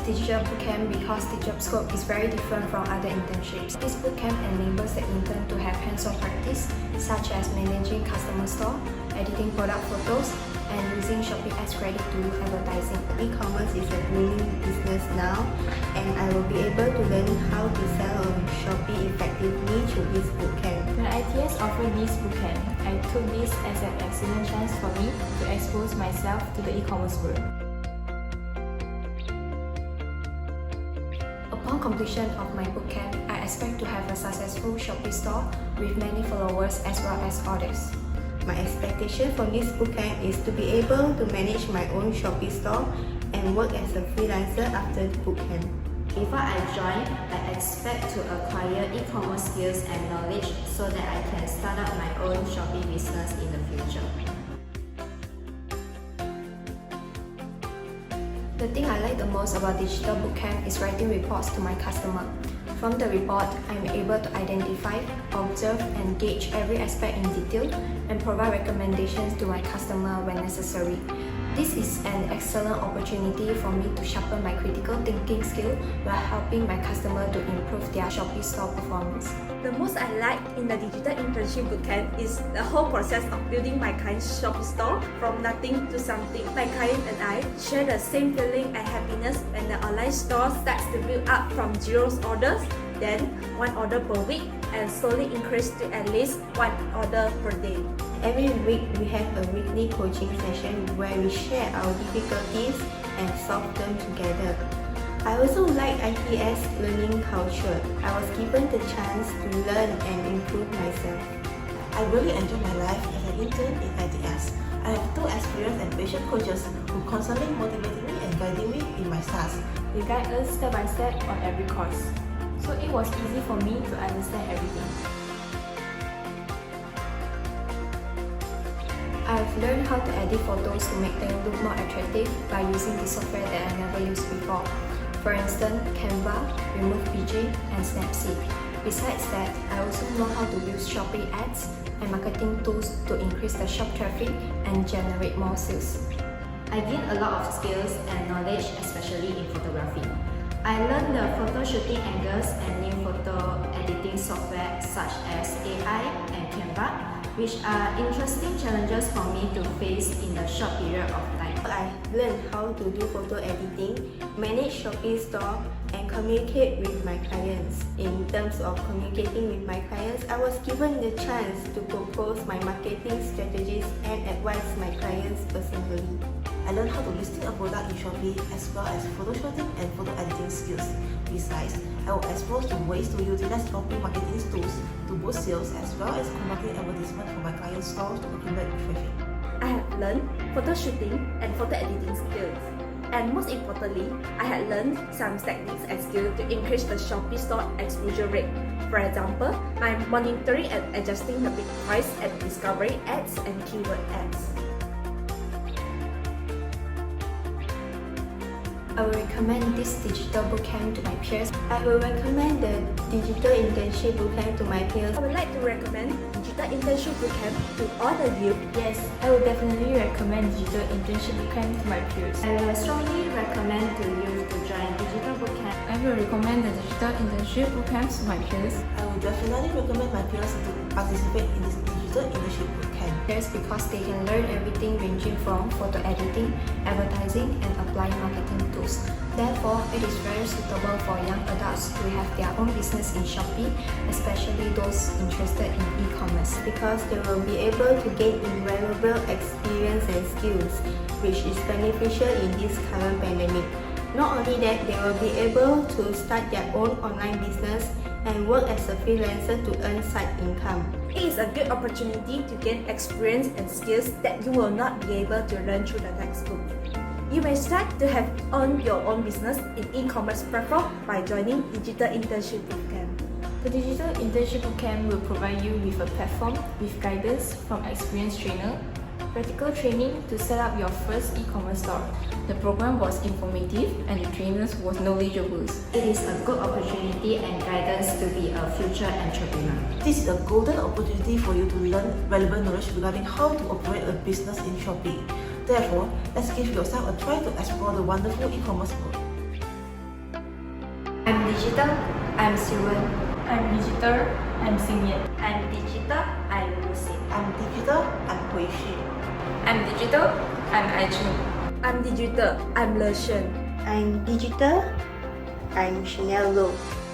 digital bootcamp because the job scope is very different from other internships. This bootcamp enables the intern to have hands-on practice such as managing customer store, editing product photos, and using Shopee ads credit to do advertising. E-commerce is a booming business now, and I will be able to learn how to sell on Shopee effectively through this bootcamp. When ITS offered this bootcamp, I took this as an excellent chance for me to expose myself to the e-commerce world. Upon completion of my bootcamp, I expect to have a successful Shopee store with many followers as well as orders. My expectation from this bootcamp is to be able to manage my own Shopee store and work as a freelancer after the bootcamp. Before I join, I expect to acquire e-commerce skills and knowledge so that I can start up my own Shopee business in the future. The thing I like the most about digital bootcamp is writing reports to my customer. From the report, I'm able to identify, observe, and gauge every aspect in detail and provide recommendations to my customer when necessary. This is an excellent opportunity for me to sharpen my critical thinking skill while helping my customer to improve their Shopee store performance. The most I like in the digital internship bootcamp is the whole process of building my client's Shopee store from nothing to something. My client and I share the same feeling and happiness when the online store starts to build up from 0 orders, then 1 order per week, and slowly increase to at least 1 order per day. Every week, we have a weekly coaching session where we share our difficulties and solve them together. I also like ITS learning culture. I was given the chance to learn and improve myself. I really enjoy my life as an intern in ITS. I have 2 experienced and patient coaches who constantly motivate me and guiding me in my tasks. They guide us step by step on every course, so it was easy for me to understand everything. I've learned how to edit photos to make them look more attractive by using the software that I never used before. For instance, Canva, Remove PG, and Snapseed. Besides that, I also know how to use Shopee ads and marketing tools to increase the shop traffic and generate more sales. I gained a lot of skills and knowledge, especially in photography. I learned the photo shooting angles and new photo editing software such as AI and Canva, which are interesting challenges for me to face in a short period of time. I learned how to do photo editing, manage Shopee store, and communicate with my clients. In terms of communicating with my clients, I was given the chance to propose my marketing strategies and advise my clients personally. I learned how to listing a product in Shopee as well as photoshooting and photo editing skills. Besides, I was exposed to ways to utilize Shopee marketing tools to boost sales as well as conducting advertisements for my clients' stores to accumulate traffic. I have learned photo shooting and photo editing skills. And most importantly, I had learned some techniques and skills to increase the Shopee store exposure rate. For example, by monitoring and adjusting the bid price and discovery ads and keyword ads. I will recommend this digital bootcamp to my peers. I will recommend the digital internship bootcamp to my peers. I would like to recommend digital internship bootcamp to all the youth. Yes, I would definitely recommend digital internship bootcamp to my peers. I will strongly recommend to youth to join digital bootcamp. I will recommend the digital internship bootcamp to my peers. I would definitely recommend my peers to participate in this digital internship bootcamp. Peers because they can learn everything ranging from photo editing, advertising, and applying marketing tools. Therefore, it is very suitable for young adults who have their own business in Shopee, especially those interested in e-commerce. Because they will be able to gain invaluable experience and skills, which is beneficial in this current pandemic. Not only that, they will be able to start their own online business and work as a freelancer to earn side income. It is a good opportunity to gain experience and skills that you will not be able to learn through the textbook. You may start to have your own business in e-commerce platform by joining Digital Internship Bootcamp. The Digital Internship Bootcamp will provide you with a platform with guidance from experienced trainer, practical training to set up your first e-commerce store. The program was informative and the trainers was knowledgeable. It is a good opportunity and guidance to be a future entrepreneur. This is a golden opportunity for you to learn relevant knowledge regarding how to operate a business in Shopee. Therefore, let's give yourself a try to explore the wonderful e-commerce world. digital, I'm Siwen. I'm digital, I'm Senior. I'm digital, I'm Lucy. I'm digital, I'm Hui Xu. I'm digital, I'm Aichun. I'm digital, I'm Le Shen. I'm digital, I'm Chanel Low.